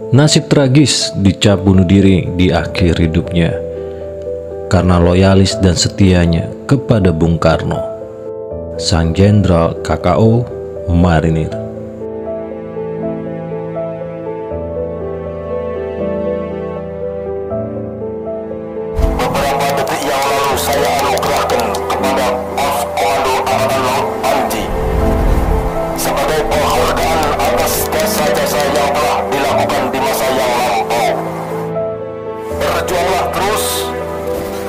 Nasib tragis dicap bunuh diri di akhir hidupnya karena loyalis dan setianya kepada Bung Karno, sang jenderal KKO Marinir. Beberapa detik yang lalu saya anugerahkan kepada Pos Komando Angkatan Laut Anji sebagai penghargaan atas jasa-jasa yang telah dilakukan di masa yang lampau. Berjuanglah terus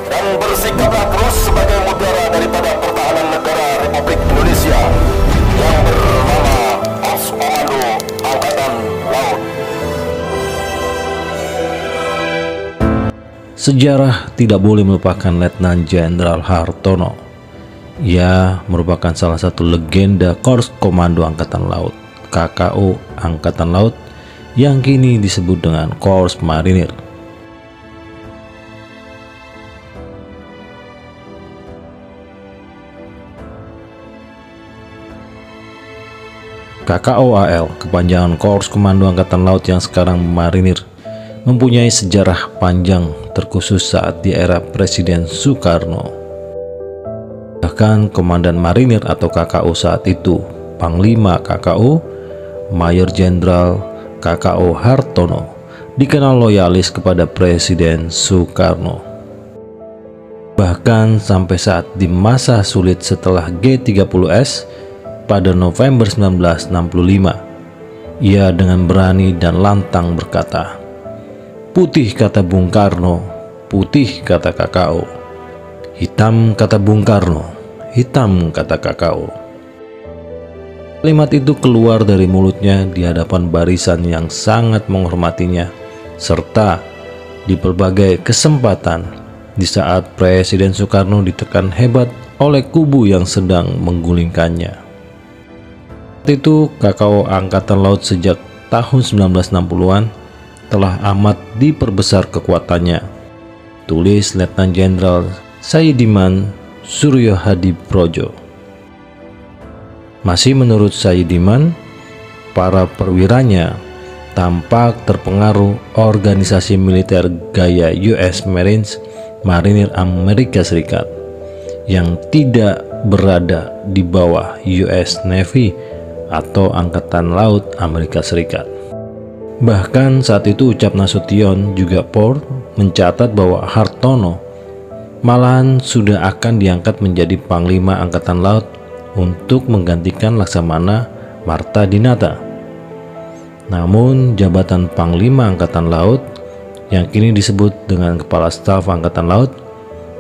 dan bersikaplah terus sebagai mutiara daripada pertahanan negara Republik Indonesia yang bernama Pos Komando Angkatan Laut. Sejarah tidak boleh melupakan Letnan Jenderal Hartono. Ia merupakan salah satu legenda Korps Komando Angkatan Laut, KKO Angkatan Laut, yang kini disebut dengan Korps Marinir. KKO-AL, kepanjangan Korps Komando Angkatan Laut yang sekarang Marinir, mempunyai sejarah panjang terkhusus saat di era Presiden Soekarno. Bahkan Komandan Marinir atau KKO saat itu, Panglima KKO, Mayor Jenderal KKO Hartono, dikenal loyalis kepada Presiden Soekarno. Bahkan sampai saat di masa sulit setelah G30S pada November 1965, ia dengan berani dan lantang berkata, "Putih," kata Bung Karno, "putih," kata KKO. "Hitam," kata Bung Karno, "hitam," kata KKO. Kalimat itu keluar dari mulutnya di hadapan barisan yang sangat menghormatinya, serta di berbagai kesempatan di saat Presiden Soekarno ditekan hebat oleh kubu yang sedang menggulingkannya. Saat itu KKO Angkatan Laut sejak tahun 1960-an telah amat diperbesar kekuatannya, tulis Letnan Jenderal Sayidiman Suryo Hadi Projo. Masih menurut Sayidiman, para perwiranya tampak terpengaruh organisasi militer gaya US Marines, Marinir Amerika Serikat, yang tidak berada di bawah US Navy atau Angkatan Laut Amerika Serikat. Bahkan saat itu ucap Nasution juga mencatat bahwa Hartono malahan sudah akan diangkat menjadi Panglima Angkatan Laut untuk menggantikan Laksamana Marta Dinata. Namun jabatan Panglima Angkatan Laut yang kini disebut dengan Kepala Staf Angkatan Laut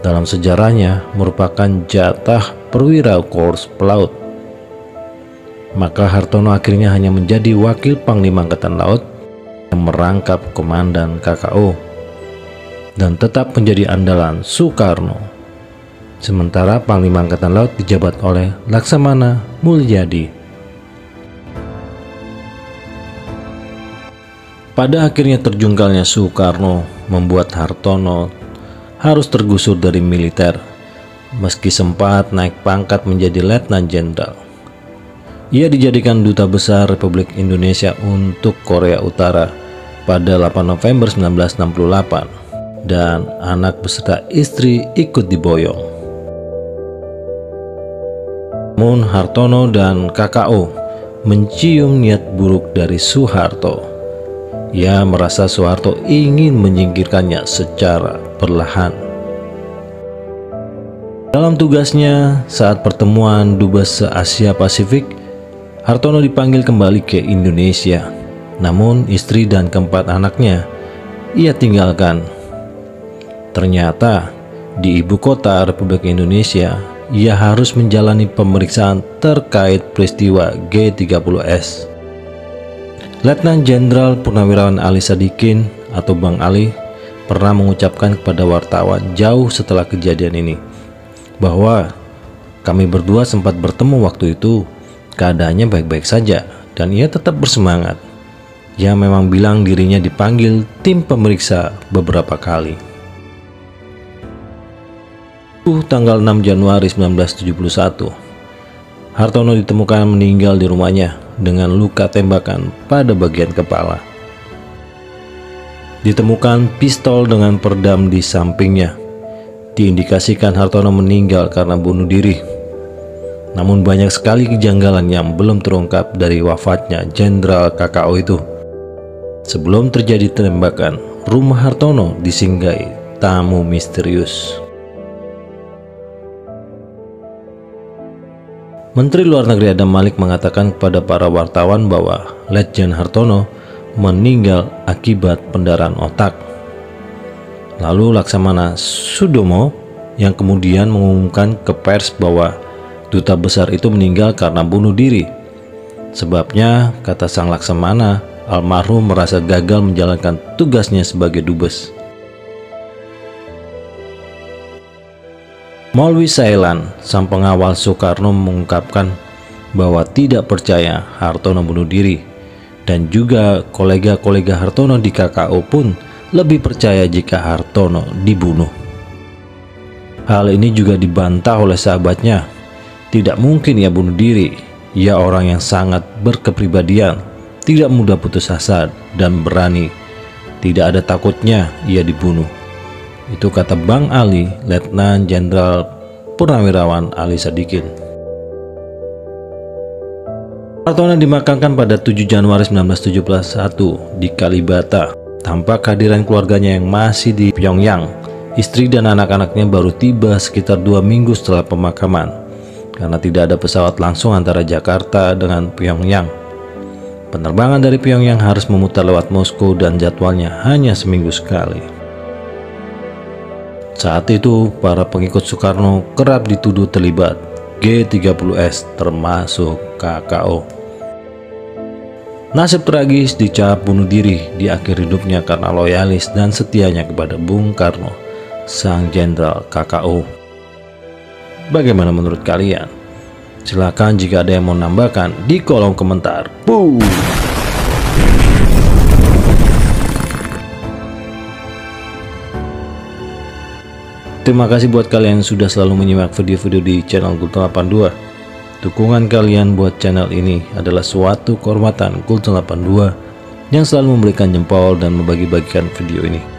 dalam sejarahnya merupakan jatah perwira Korps Pelaut. Maka Hartono akhirnya hanya menjadi wakil Panglima Angkatan Laut yang merangkap Komandan KKO dan tetap menjadi andalan Soekarno. Sementara Panglima Angkatan Laut dijabat oleh Laksamana Mulyadi. Pada akhirnya terjungkalnya Soekarno membuat Hartono harus tergusur dari militer, meski sempat naik pangkat menjadi Letnan Jenderal. Ia dijadikan Duta Besar Republik Indonesia untuk Korea Utara pada 8 November 1968 dan anak beserta istri ikut diboyong. Namun Hartono dan KKO mencium niat buruk dari Soeharto. Ia merasa Soeharto ingin menyingkirkannya secara perlahan. Dalam tugasnya saat pertemuan Dubes se-Asia Pasifik, Hartono dipanggil kembali ke Indonesia. Namun istri dan keempat anaknya ia tinggalkan. Ternyata di ibu kota Republik Indonesia ia harus menjalani pemeriksaan terkait peristiwa G30S. Letnan Jenderal Purnawirawan Ali Sadikin atau Bang Ali pernah mengucapkan kepada wartawan jauh setelah kejadian ini bahwa kami berdua sempat bertemu waktu itu, keadaannya baik-baik saja dan ia tetap bersemangat. Ia memang bilang dirinya dipanggil tim pemeriksa beberapa kali. Tanggal 6 Januari 1971, Hartono ditemukan meninggal di rumahnya dengan luka tembakan pada bagian kepala. ditemukan pistol dengan peredam di sampingnya. Diindikasikan Hartono meninggal karena bunuh diri. Namun banyak sekali kejanggalan yang belum terungkap dari wafatnya Jenderal KKO itu. Sebelum terjadi tembakan, rumah Hartono disinggahi tamu misterius. Menteri Luar Negeri Adam Malik mengatakan kepada para wartawan bahwa Letjen Hartono meninggal akibat pendarahan otak. Lalu Laksamana Sudomo yang kemudian mengumumkan ke pers bahwa duta besar itu meninggal karena bunuh diri. Sebabnya, kata sang Laksamana, almarhum merasa gagal menjalankan tugasnya sebagai dubes. Maulwi Sailan, sang pengawal Soekarno, mengungkapkan bahwa tidak percaya Hartono bunuh diri, dan juga kolega-kolega Hartono di KKO pun lebih percaya jika Hartono dibunuh. Hal ini juga dibantah oleh sahabatnya. Tidak mungkin ia bunuh diri, ia orang yang sangat berkepribadian, tidak mudah putus asa dan berani. Tidak ada takutnya ia dibunuh. Itu kata Bang Ali, Letnan Jenderal Purnawirawan Ali Sadikin. Hartono dimakamkan pada 7 Januari 1971 di Kalibata tanpa kehadiran keluarganya yang masih di Pyongyang. Istri dan anak-anaknya baru tiba sekitar 2 minggu setelah pemakaman karena tidak ada pesawat langsung antara Jakarta dengan Pyongyang. Penerbangan dari Pyongyang harus memutar lewat Moskow dan jadwalnya hanya seminggu sekali. Saat itu, para pengikut Soekarno kerap dituduh terlibat G30S termasuk KKO. Nasib tragis dicap bunuh diri di akhir hidupnya karena loyalis dan setianya kepada Bung Karno, sang jenderal KKO. Bagaimana menurut kalian? Silakan jika ada yang mau menambahkan di kolom komentar. Terima kasih buat kalian yang sudah selalu menyimak video-video di channel Gultom 82. Dukungan kalian buat channel ini adalah suatu kehormatan Gultom 82 yang selalu memberikan jempol dan membagi-bagikan video ini.